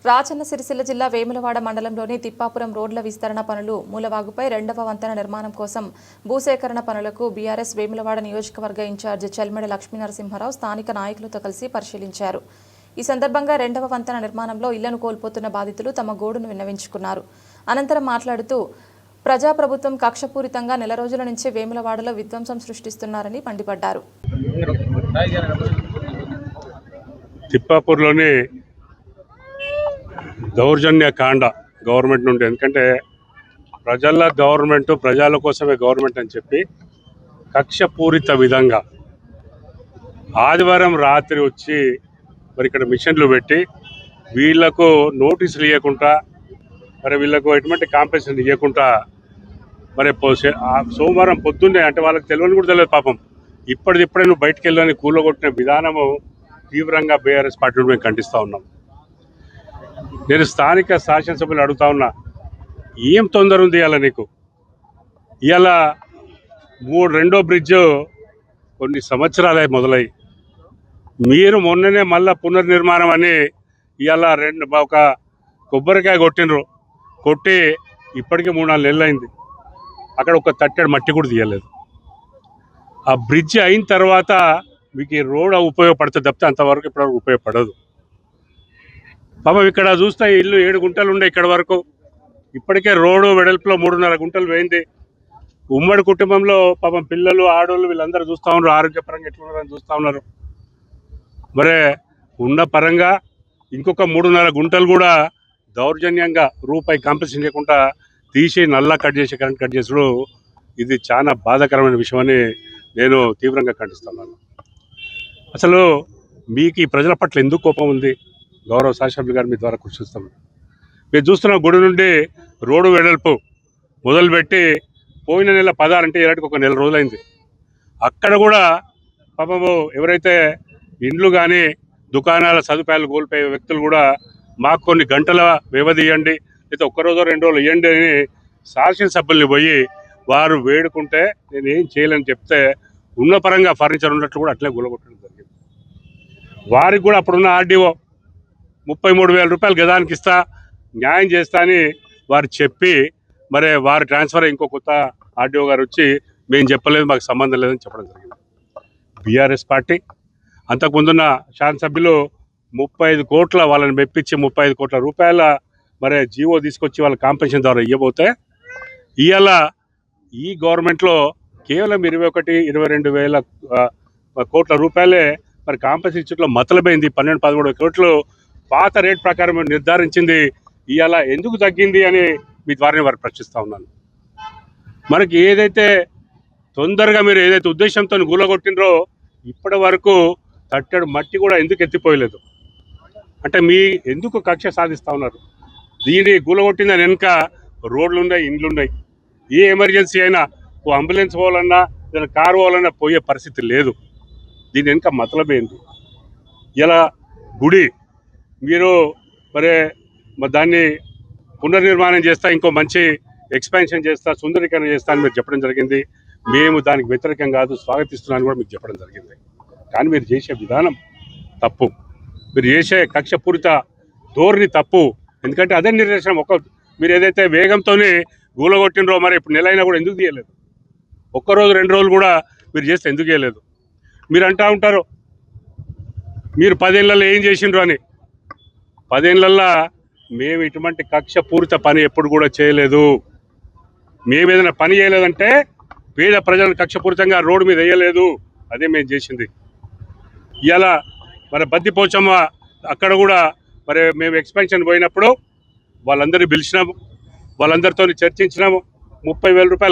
రాజన్న సిరిసిల్ల జిల్లా వేములవాడ మండలంలోని తిప్పాపురం రోడ్ల విస్తరణ పనులు మూలవాగుపై రెండవ వంతెన నిర్మాణం కోసం భూసేకరణ పనులకు బీఆర్ఎస్ వేములవాడ నియోజకవర్గ ఇన్ఛార్జ్ చెల్మెడ లక్ష్మీనరసింహారావు స్థానిక నాయకులతో కలిసి పరిశీలించారు. ఈ సందర్భంగా రెండవ వంతెన నిర్మాణంలో ఇళ్లను కోల్పోతున్న బాధితులు తమ గోడును విన్నవించుకున్నారు. అనంతరం మాట్లాడుతూ ప్రజాప్రభుత్వం కక్షపూరితంగా నెల రోజుల నుంచి వేములవాడలో విధ్వంసం సృష్టిస్తున్నారని మండిపడ్డారు. తిప్పాపూర్లోని దౌర్జన్య కాండ గవర్నమెంట్ నుండి, ఎందుకంటే ప్రజల కోసమే గవర్నమెంట్ అని చెప్పి కక్షపూరిత విధంగా ఆదివారం రాత్రి వచ్చి మరి ఇక్కడ మిషన్లు పెట్టి వీళ్లకు నోటీసులు ఇవ్వకుండా, మరి వీళ్లకు ఎటువంటి కాంపెన్సేషన్ ఇవ్వకుండా, మరి సోమవారం పొద్దున్నే, అంటే వాళ్ళకి తెలియని కూడా తెలియదు పాపం, ఇప్పుడే నువ్వు బయటకు వెళ్ళని కూలగొట్టిన విధానము తీవ్రంగా బీఆర్ఎస్ పార్టీ మేము ఖండిస్తూ ఉన్నాం. నేను స్థానిక శాసనసభ్యులు అడుగుతా ఉన్నా, ఏం తొందర ఉంది ఇవాళ నీకు? ఇవాళ రెండో బ్రిడ్జ్ కొన్ని సంవత్సరాలే మొదలై, మీరు మొన్ననే మళ్ళా పునర్నిర్మాణం అని ఇవాళ ఒక కొబ్బరికాయ కొట్టి ఇప్పటికే 3-4 నెలలు అయింది. అక్కడ ఒక తట్టెడు మట్టి కూడా తీయలేదు. ఆ బ్రిడ్జ్ అయిన తర్వాత మీకు ఈ రోడ్ ఉపయోగపడుతుంది తప్పితే అంతవరకు ఇప్పటివరకు ఉపయోగపడదు. పాపం ఇక్కడ చూస్తే ఇల్లు 7 గుంటలు ఉండే ఇక్కడ వరకు, ఇప్పటికే రోడ్డు వెడల్పులో 3.5 గుంటలు పోయింది. ఉమ్మడి కుటుంబంలో పాపం పిల్లలు ఆడోళ్ళు వీళ్ళందరూ చూస్తూ ఉన్నారు, ఆరోగ్యపరంగా ఎట్లున్నారని చూస్తూ ఉన్నారు. మరే ఉన్న పరంగా ఇంకొక 3.5 గుంటలు కూడా దౌర్జన్యంగా రూపాయి కాంపెన్సేషన్ చేయకుండా తీసి నల్లా కరెంట్ కట్ చేసుడు, ఇది చాలా బాధాకరమైన విషయమని నేను తీవ్రంగా ఖండిస్తున్నాను. అసలు మీకు ఈ ప్రజల పట్ల ఎందుకు కోపం ఉంది? గౌరవ శాసనసభ్యులు గారు మీ ద్వారా కృషిస్తాం. మీరు చూస్తున్న గుడి నుండి రోడ్డు వెడల్పు మొదలుపెట్టి పోయిన నెల 16 అంటే ఇలాంటికి ఒక నెల రోజులైంది. అక్కడ కూడా పాపము ఎవరైతే ఇండ్లు కానీ దుకాణాల సదుపాయాలు కోల్పోయే వ్యక్తులు కూడా మాకు కొన్ని గంటల వ్యవధి ఇవ్వండి, లేదా ఒక్కరోజు 2 రోజులు ఇవ్వండి అని శాసనసభ్యుల్ని పోయి వారు వేడుకుంటే నేను ఏం చేయలేని చెప్తే ఉన్న పరంగా ఫర్నిచర్ ఉన్నట్లు కూడా అట్లే గులగొట్టడం జరిగింది. వారికి కూడా అప్పుడున్న ఆర్డీఓ 33,000 రూపాయలు గదానికి ఇస్తా, న్యాయం చేస్తా అని వారు చెప్పి, మరి వారు ట్రాన్స్ఫర్ ఇంకో కొత్త ఆర్డీఓ గారు వచ్చి మేము చెప్పలేదు, మాకు సంబంధం లేదని చెప్పడం జరిగింది. బీఆర్ఎస్ పార్టీ అంతకుముందున్న శాసనసభ్యులు 35 కోట్ల వాళ్ళని మెప్పించి 35 కోట్ల రూపాయల మరి జీవో తీసుకొచ్చి వాళ్ళ కాంపెన్సేషన్ ద్వారా ఇవ్వబోతే, ఇవాళ ఈ గవర్నమెంట్లో కేవలం 21-22 వేల కోట్ల రూపాయలే మరి కాంపెన్సేషన్ ఇచ్చట్లో మతలబైంది. 12-13 కోట్లు పాత రేట్ ప్రకారం నిర్ధారించింది. ఇవాళ ఎందుకు తగ్గింది అని మీ ద్వారా వారు ప్రశ్నిస్తూ ఉన్నాను. మనకి ఏదైతే తొందరగా మీరు ఏదైతే ఉద్దేశంతో గూలగొట్టినరో ఇప్పటి వరకు తట్టెడు మట్టి కూడా ఎందుకు ఎత్తిపోయలేదు? అంటే మీ ఎందుకు కక్ష సాధిస్తూ ఉన్నారు? దీన్ని గూలగొట్టిన వెనుక రోడ్లు ఉన్నాయి, ఇండ్లు ఉన్నాయి. ఏ ఎమర్జెన్సీ అయినా ఓ అంబులెన్స్ పోవాలన్నా, ఏదైనా కారు పోవాలన్నా పోయే పరిస్థితి లేదు. దీని వెనుక మతలబేంది? ఇలా గుడి మీరు మరి దాన్ని పునర్నిర్మాణం చేస్తా, ఇంకో మంచి ఎక్స్పాన్షన్ చేస్తా, సుందరీకరణ చేస్తా అని మీరు చెప్పడం జరిగింది. మేము దానికి వ్యతిరేకం కాదు, స్వాగతిస్తున్నాను కూడా మీకు చెప్పడం జరిగింది. కానీ మీరు చేసే విధానం తప్పు, మీరు చేసే కక్షపూరిత ధోరణి తప్పు. ఎందుకంటే అదే నిర్దేశనం. మీరు ఏదైతే వేగంతోనే గూలగొట్టినరో మరి ఇప్పుడు నెల అయినా కూడా ఎందుకు తీయలేదు? ఒక్కరోజు 2 రోజులు కూడా మీరు చేస్తే ఎందుకు చేయలేదు? మీరు అంటూ ఉంటారు మీరు 10 ఏళ్ళల్లో ఏం చేసిండ్రు అని. 10 ఏళ్ళల్లో మేము ఇటువంటి కక్షపూరిత పని ఎప్పుడు కూడా చేయలేదు. మేము ఏదైనా పని చేయలేదంటే పేద ప్రజలను కక్షపూరితంగా రోడ్డు మీద వేయలేదు, అదే మేము చేసింది. ఇలా మరి బద్దిపోచమ్మ అక్కడ కూడా మరి మేము ఎక్స్పెన్షన్ పోయినప్పుడు వాళ్ళందరినీ పిలిచినాము, వాళ్ళందరితో చర్చించినాము. 30,000 రూపాయలు